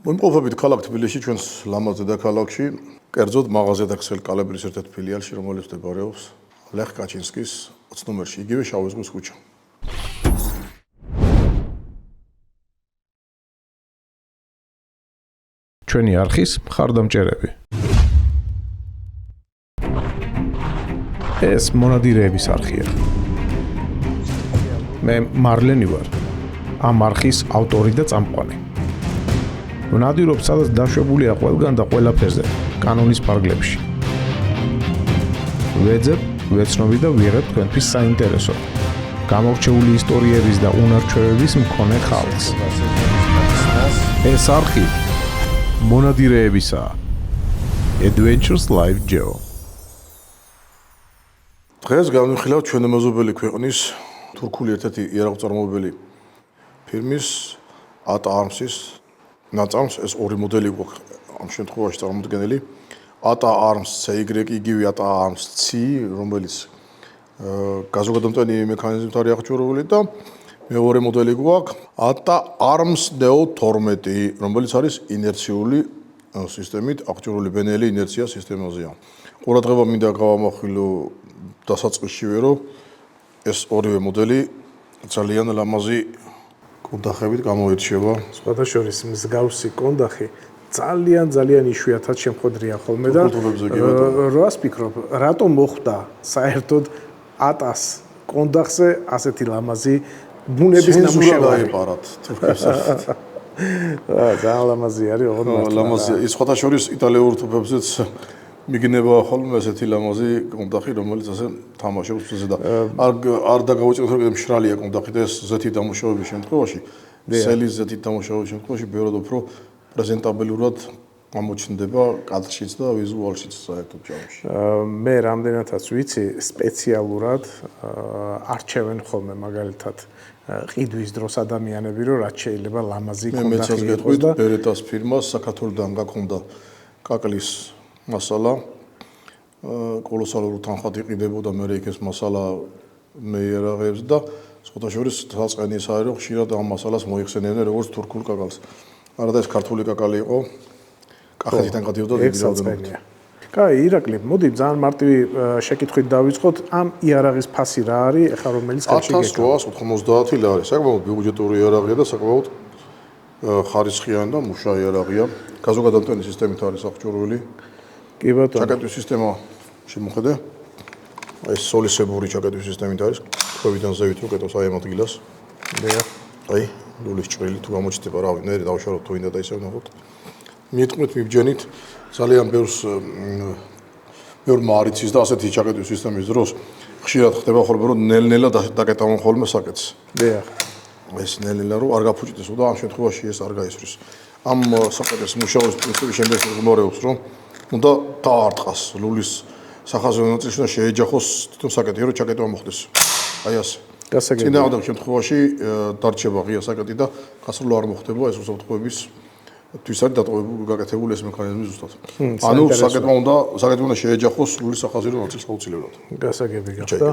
მომყოფებით ქალაქ თბილისში ჩვენს ლამაზ დედაქალაქში, კერძოდ მაღაზია და ქსელი კალიბრის ერთ-ერთ ფილიალში, რომელიც მდებარეობს ლეხ კაჩინსკის 20 ნომერში, იგივე შავი ზღვის ქუჩა. ჩვენი არხის მხარდამჭერები. ეს მონადირეების არხია. მე მარლენი ვარ. ამ არხის ავტორი და წამყვანი. ვნადირობ, სადაც დაშვებულია ყველგან და ყველაფერზე, კანონის ფარგლებში. ვეძებ, ვეცნობი და ვიღებ თქვენთვის საინტერესო, გამორჩეული ისტორიების და უნარ-ჩვევების მქონე ხალხს. ეს არხი მონადირეებისაა. Adventures Live Geo. დღეს განვიხილავთ ჩვენი მეზობელი ქვეყნის თურქული ერთ-ერთი იარაღწარმოებელი ფირმის ATA Arms-ის ნაწარმს. ეს ორი მოდელი გვაქვს ამ შემთხვევაში წარმოდგენილი. ATA Arms CY, იგივე ATA Arms C, რომელიც გაზოგადოებრივი მექანიზმით არის აღჭურვილი და მეორე მოდელი გვაქვს ATA Arms Neo 12, რომელიც არის ინერციული სისტემით აღჭურვილი ბენელი ინერცია სისტემაზეა. ყურადღება მინდა გავამახვილო დასაწყისშივე, რომ ეს ორივე მოდელი ძალიან ლამაზი კონდახებით გამოირჩევა. სხვადასხვის მსგავსი კონდახი ძალიან იშვიათად შემხვედრია ხოლმე და რას ფიქრობ, რატომ მოხვდა საერთოდ ATA-ს კონდახზე ასეთი ლამაზი ბუნების ნამუშევარი დაეპარათ თურქებს სახით. ძალიან ლამაზი არის, ოღონდ მართლა. ლამაზია. ის სხვადასხვის იტალიურ თურქებზეც მიგნება ხოლმე ესეთი ლამაზი კონდახი, რომელიც ასე თამაშობს ფსზე და არ დაგავიწყოთ, რომ მშრალია კონდახი და ეს ზეთი დამუშავების შემთხვევაში, სელის ზეთი დამუშავების შემთხვევაში ბევრად უფრო პრეზენტაბელურად გამოჩნდება კადრშიც და ვიზუალშიც საერთოდ ჯამში. მე რამდენადაც ვიცი, სპეციალურად არჩევენ ხოლმე მაგალითად ყიდვის დროს ადამიანები, რომ რაც შეიძლება ლამაზი კონდახი იყოს და ბერეტას ფირმას საქართველოსთან გაქონდა კაკლის მასალა კოლოსალურ თანხად იყიდებოდა მე ეს მასალა მეიარაღებს და სხვადასხვის დაწყენი ის არის, რომ ხშირად ამ მასალას მოიხსენებდნენ როგორც თურქულ კაკალს. არადა ეს ქართული კაკალი იყო. კახეთიდან გადიოდა დიდი რაოდენობით. კაი, ირაკლი, მოდი ძალიან მარტივი შეკითხვით დავიწყოთ. ამ იარაღის ფასი რა არის, ეხლა რომელიც კაცი გეკა? 1890 ლარი. საკმაოდ ბიუჯეტური იარაღია და საკმაოდ ხარისხიანი და მუშა იარაღია. გაზოგადოებრივი სისტემით არის აღჭურვილი. კი ბატონო. ჩაკეტვის სისტემა შემოხედე. ეს სოლისებური ჩაკეტვის სისტემით არის. ქვევიდან ზევით უკეთოს აი ამ ადგილას. აი, ლულის ჭრილი თუ გამოჩნდება რავი, ნერი დავშალოთ თუ ინდა და ისევ ნახოთ. მიეთქმით მიბჯენით ძალიან ბევრ მარიცის და ასეთი ჩაკეტვის სისტემის დროს ხშირად ხდება ხოლმე რომ ნელ-ნელა დაკეტავენ ხოლმე საკეთს. ეს ნელ-ნელა რომ არ გაფუჭდეს და ამ შემთხვევაში ეს არ გაისვრის. ამ საკეთეს მუშაობის პრინციპი შემდეგ მდგომარეობს, რომ უნდა დაარტყას ლულის სახაზო ნაწილში და შეეჯახოს თვითონ საკეთი, რომ ჩაკეტვა მოხდეს. აი ასე. წინააღმდეგ შემთხვევაში დარჩება ღია საკეთი და გასროლა არ მოხდება ეს უსაფრთხოების თვის არის გაკეთებული ეს მექანიზმი ზუსტად. ანუ საკეთმა უნდა შეეჯახოს ლულის სახაზირო ნაწილს აუცილებლად. გასაგები გახდა.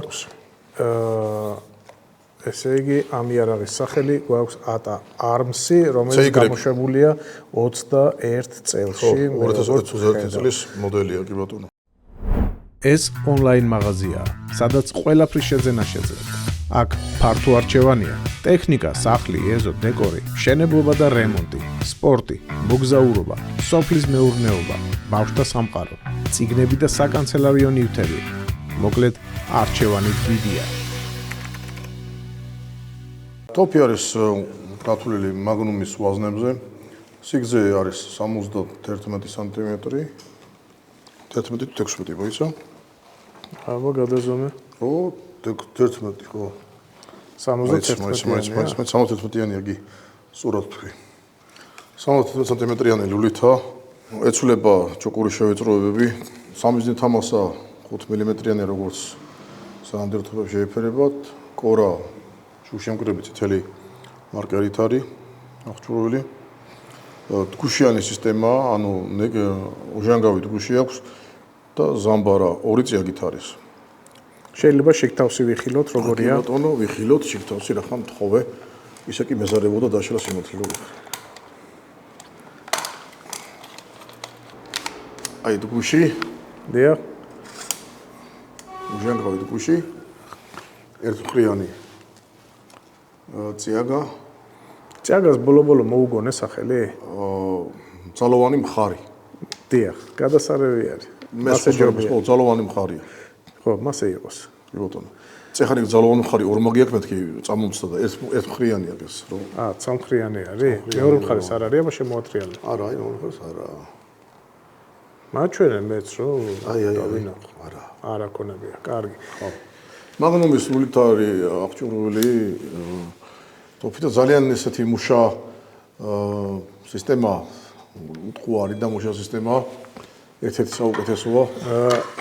ესე იგი ამ იარაღის სახელი გვაქვს ATA Arms-ი, რომელიც გამოშვებულია 21 წელში. 2021 წლის მოდელია, კი ბატონო. ეს ონლაინ მაღაზიაა, სადაც ყველაფრის შეძენა შეძლებთ. აქ ფართო არჩევანია: ტექნიკა, სახლი, ეზო, დეკორი, მშენებლობა და რემონტი, სპორტი, მოგზაურობა, სოფლის მეურნეობა, ბავშვთა სამყარო, წიგნები და საკანცელარიო ნივთები. მოკლედ, არჩევანი დიდია. ტოპი არის გათვლილი მაგნუმის ვაზნებზე. სიგრძე არის 71 სანტიმეტრი. 11-16 მოიცა. აბა გადაზომე. 11 ხო. 71-იანი იგი სწორად თქვი. 71 სანტიმეტრიანი ლულითაა. ეცვლება ჭოკური შევიწროებები. სამიზნე თამასა 5 მმ-იანი როგორც სანამდვილ თვალებში შეიფერებათ. კორა შუშემკრები წითელი მარკერით არის აღჭურვილი. ტკუშიანი სისტემაა, ანუ ოჟანგავი ტკუში აქვს და ზამბარა 2 წიაგით არის. შეიძლება შიგთავსი ვიხილოთ, როგორია? ბატონო, ვიხილოთ შიგთავსი, რა ხან თხოვე. ისე კი მეზარებოდა დაშლა სიმართლეობა. აი დუში, დიახ. ჟანგავი დუში. ერთმხრიანი. ციაგას ბოლო-ბოლო მოუგონე სახელი? ძალოვანი მხარი. დიახ, გადასარევი არის. მასე ჯობია, ძალოვანი მხარია. ხო, მასე იყოს. კი ბატონო. წეხარი ძალოვანი მხარი ორმაგი აქვს მეთქი წამომცდა და ერთმხრიანია ეს რო. ცალმხრიანი არის? მეორე მხარეს არ არის, აბა შემოატრიალე. არა, აი მეორე მხარეს არა. მაჩვენე მეც რო აი, დავინახო. არა ქონებია. კარგი. ხო. მაგნუმის სულით არის აღჭურვილი თოფითა ძალიან ესეთი მუშა სისტემა, მტყუარი და მუშა სისტემა ერთ-ერთი საუკეთესოა.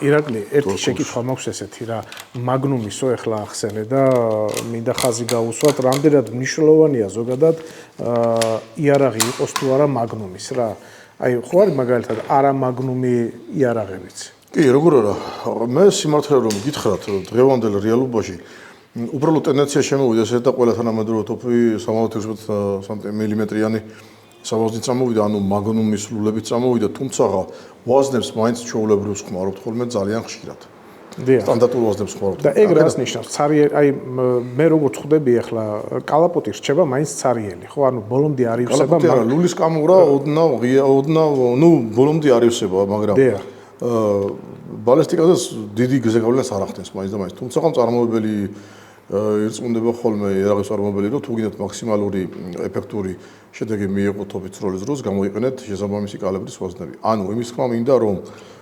ირაკლი, ერთი შეკითხვა მაქვს ესეთი რა, მაგნუმისო ეხლა ახსენე და მინდა ხაზი გაუსვათ, რამდენად მნიშვნელოვანია ზოგადად იარაღი იყოს თუ არა მაგნუმის რა. აი, ხო არის მაგალითად არა მაგნუმი იარაღებიც. კი, როგორ არა, მე სიმართლე რომ გითხრათ, დღევანდელ რეალობაში უბრალოდ ტენდენცია შემოვიდა ესეთ და ყველა თანამედროვე ტოპი 316 მმ-იანი საბაზით წამოვიდა, ანუ მაგნუმის ლულებით წამოვიდა, თუმცა ვაზნებს მაინც ჩვეულებრივს ხმარობთ ხოლმე ძალიან ხშირად. დიახ. სტანდარტულ ვაზნებს ხმარობთ. და ეგ რას ნიშნავს? აი მე როგორც ხვდები ახლა კალაპოტი რჩება მაინც цаრიელი, ხო? ანუ ბოლომდე არ ივსება, კალაპოტი არა, ლულის კამურა ოდნავ ბოლომდე არ ივსება, მაგრამ ბალისტიკაზეც დიდი გზეგავლენას არ ახდენს მაინც და მაინც. თუმცა წარმოებელი ირწმუნდება ხოლმე იარაღის წარმოებელი, რომ თუ გინდათ მაქსიმალური ეფექტური შედეგი მიიღოთ თოფით სროლის დროს, გამოიყენეთ შესაბამისი კალიბრის ვაზნები. ანუ იმის თქმა მინდა, რომ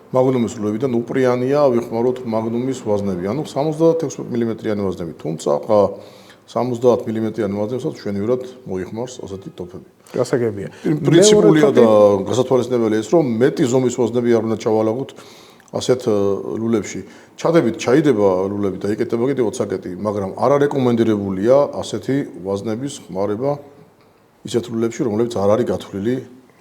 მაგნუმის ლულებიდან უპრიანია ვიხმაროთ მაგნუმის ვაზნები, ანუ 76 მმ-იანი ვაზნები. თუმცა 70 მმ-იანი ვაზნებსაც ჩვენივრად მოიხმარს ასეთი ტოფები. გასაგებია. პრინციპულია და გასათვალისწინებელი ის, რომ მეტი ზომის ვაზნები არ უნდა ჩავალაგოთ ასეთ ლულებში. ჩადებით, ჩაიდება ლულები და იკეთება კიდევ ოცაკეტი, მაგრამ არა რეკომენდირებულია ასეთი ვაზნების ხმარება ისეთ ლულებში, რომლებიც არ არის გათვლილი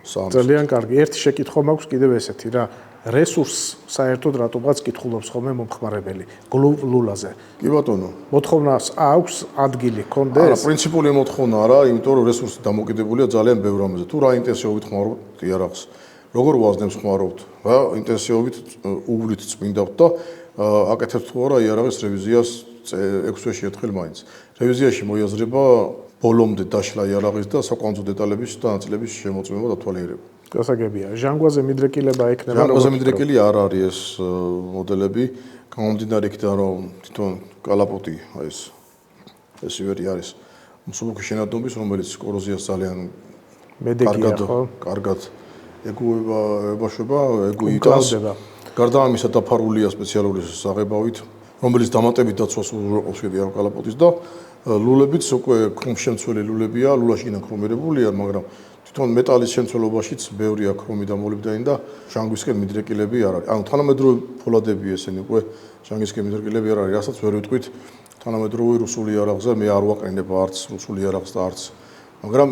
საამს. ძალიან კარგი. ერთი შეკითხვა მაქვს კიდევ ესეთი რა. რესურსს საერთოდ რატომღაც კითხულობს ხოლმე მომხმარებელი ლულაზე. კი ბატონო. მოთხოვნას აქვს ადგილი კონდეს? არა, პრინციპული მოთხოვნა არა, იმიტომ რომ რესურსი დამოკიდებულია ძალიან ბევრ რამეზე. თუ რა ინტენსივობით ხმარობთ იარაღს, როგორ ვაზნებს ხმარობთ, რა ინტენსივობით უვლით წმინდავთ და აკეთებთ თუ არა იარაღის რევიზიას 6 თვეში ერთხელ მაინც. რევიზიაში მოიაზრება ბოლომდე დაშლა იარაღის და საკვანძო დეტალების და ნაწილების შემოწმება და თვალიერება. გასაგებია. ჟანგვაზე მიდრეკილება ექნება. ჟანგვაზე მიდრეკილი არ არის ეს მოდელები, გამომდინარე იქიდან რომ თვითონ კალაპოტი ეს ივერი არის მსუბუქი შენადნობის, რომელიც კოროზიას ძალიან კარგად ეგუება, ეგუიტანს. გარდა ამისა დაფარულია სპეციალური საღებავით, რომელიც დამატებით დაცვას უზრუნველყოფს ამ კალაპოტის და ლულებიც უკვე ქრომშემცველი ლულებია, ლულაში იქნა ქრომირებულია, მაგრამ თვითონ მეტალის შემცველობაშიც ბევრია ქრომი და მოლიბდენი და ჟანგვისკენ მიდრეკილები არ არის. ანუ თანამედროვე ფოლადები ესენი უკვე ჟანგვისკენ მიდრეკილები არ არის, რასაც ვერ ვიტყვით თანამედროვე რუსული იარაღზე, მე არ ვაყენებ არც რუსული იარაღს და არც. მაგრამ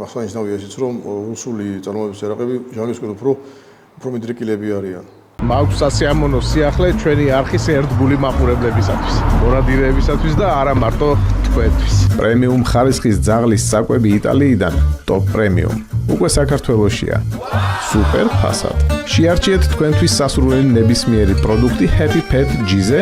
აღსანიშნავია ისიც, რომ რუსული წარმოების იარაღები ჟანგვისკენ უფრო მიდრეკილები არიან. მაქვს სასიამოვნო სიახლე ჩვენი არხის ერთგული მაყურებლებისათვის, მორადირეებისათვის და არა მარტო თქვენთვის. პრემიუმ ხარისხის ძაღლის საკვები იტალიიდან, ტოპ პრემიუმ. უკვე საქართველოშია. სუპერ ფასად. შეარჩიეთ თქვენთვის სასურველი ნებისმიერი პროდუქტი Happy Pet G-ზე,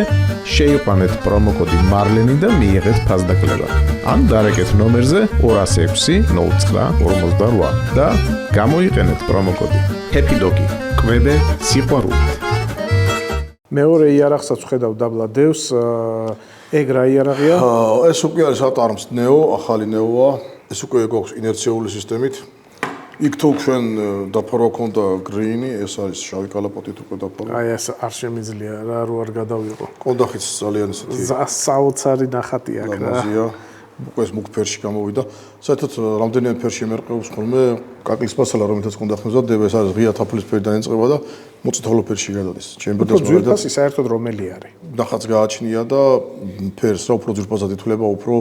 შეიყვანეთ პრომოკოდი მარლენი და მიიღეთ ფასდაკლება. ან დარეკეთ ნომერზე 206 09 და გამოიყენეთ პრომოკოდი Happy Doggy. კვებე სიყვარულით. მეორე იარაღსაც ხედავ დაბლა დევს, ეგ რა იარაღია? ეს უკვე არის ატარმს ნეო, ახალი ნეოა. ეს უკვე გვაქვს ინერციული სისტემით. იქ თუ ჩვენ დაფარვა ქონდა გრინი, ეს არის შავი კალაპოტით უკვე დაფარვა. აი ეს არ შემიძლია რა რო არ გადავიღო. კონდახიც ძალიან ესეთი საოცარი ნახატი აქვს რა. ლამაზია. უკვე ეს მუქ ფერში გამოვიდა. საერთოდ რამდენიმე ფერში მერყეობს ხოლმე კაკლის მასალა, რომელთაც კონდახს მზადდება, ეს არის ღია თაფლისფერიდან ეწყება და მოწითალო ფერში გადადის. ჩემბერდას ძვირფასი საერთოდ რომელი არის? ნახაც გააჩნია და ფერს რა უფრო ძვირფასად ითვლება, უფრო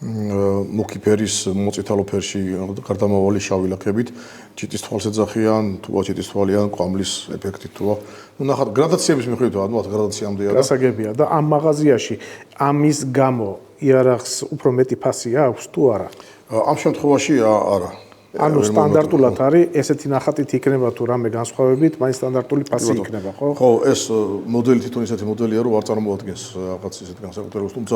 მუქი ფერის მოწითალო ფერში გარდამავალი შავი ლაქებით, ჩიტის თვალს ეძახიან, თუა ჩიტის თვალიან, ყვამლის ეფექტით თუა. ნუ ნახат გრადაციების მიხედვით, ანუ გრადაციამდეა და გასაგებია და ამ მაღაზიაში ამის გამო იარაღს უფრო მეტი ფასი აქვს თუ არა? ამ შემთხვევაში არა. ანუ სტანდარტულად არის ესეთი ნახატით იქნება თუ რამე განსხვავებით, მაინც სტანდარტული ფასი იქნება, ხო? ხო, ეს მოდელი თვითონ ისეთი მოდელია, რომ არ წარმოადგენს რაღაც ისეთ განსაკუთრებულს, თუმცა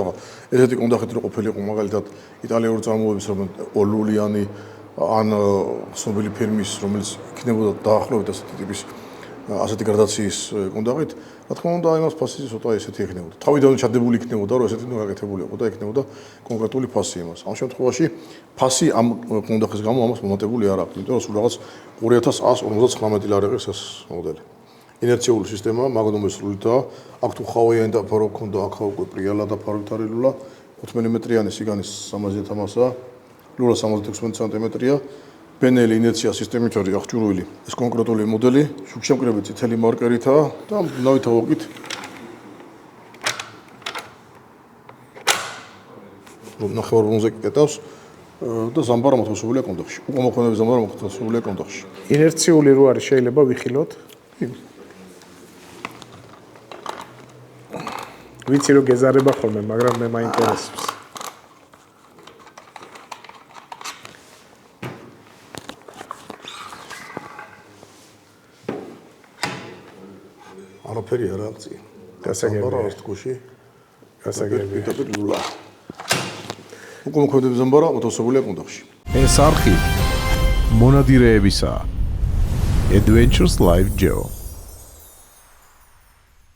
ესეთი კონდახით რო ყოფილიყო მაგალითად იტალიური წარმოების რომ ოლულიანი ან ცნობილი ფირმის, რომელიც იქნებოდა დაახლოებით ასეთი ტიპის ასეთი გრადაციის კონდახით, რა თქმა უნდა, იმას ფასი ცოტა ესეთი იქნებოდა. თავიდანვე ჩადებული იქნებოდა, რომ ესეთი გაკეთებული იყო და იქნებოდა კონკრეტული ფასი იმას. ამ შემთხვევაში ფასი ამ კონდახის გამო ამას მომატებული არ აქვს, იმიტომ რომ სულ რაღაც 2159 ლარი ღირს ეს მოდელი. ინერციული სისტემა, მაგნუმის სრულითაა, აქ თუ ხავაიანი დაფარო ქონდა, აქ უკვე პრიალა დაფარული ლულა, 5 მმ-იანი სიგანის 300-ია, ლულა 76 სანტიმეტრია. Penel ინერცია სისტემით არის აღჭურვილი ეს კონკრეტული მოდელი, შუქშემკრები წითელი მარკერითაა და ნავითავოკით რომ ნახევარბუნზე კეთავს და ზამბარა მოთავსებულია კონდახში. უკვე მოხონების ზამბარა მოთავსებულია კონდახში. ინერციული რო არის, შეიძლება ვიხილოთ. ვიცი რომ გეზარება ხოლმე, მაგრამ მე მაინტერესებს. არაფერი არ აღწია. გასაგებია. ეს თქოში. გასაგებია. ლულა. უკვე მოქმედების ზამბარა მოთავსებულია კონდახში. ეს არხი მონადირეებისაა. Adventures Live Geo.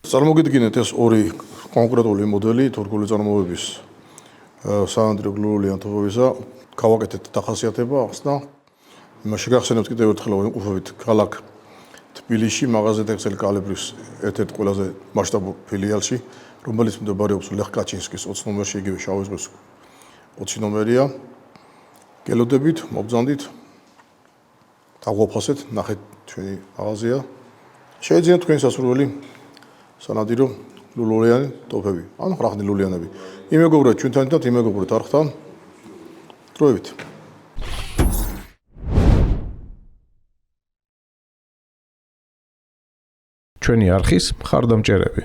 წარმოგიდგინეთ ეს ორი კონკრეტული მოდელი თურქული წარმოების საანდრიო გლუვული ანთობისა. გავაკეთეთ დახასიათება ახსნა. იმაში გახსენებთ კიდევ ერთხელ რომ იმყოფებით ქალაქ თბილისში მაღაზია ტექსტილ კალიბრის ერთ-ერთ ყველაზე მასშტაბურ ფილიალში, რომელიც მდებარეობს ლეხ კაჩინსკის 20 ნომერში, იგივე შავი ზღვის 20 ნომერია. გელოდებით, მობრძანდით, დაგვაფასეთ, ნახეთ ჩვენი მაღაზია. შეიძლება თქვენი სასურველი სანადირო ლულიანი ტოფები, ანუ ხრახნი ლულიანები. იმეგობრეთ ჩვენთან და იმეგობრეთ არხთან. დროებით. ჩვენი არხის მხარდამჭერები.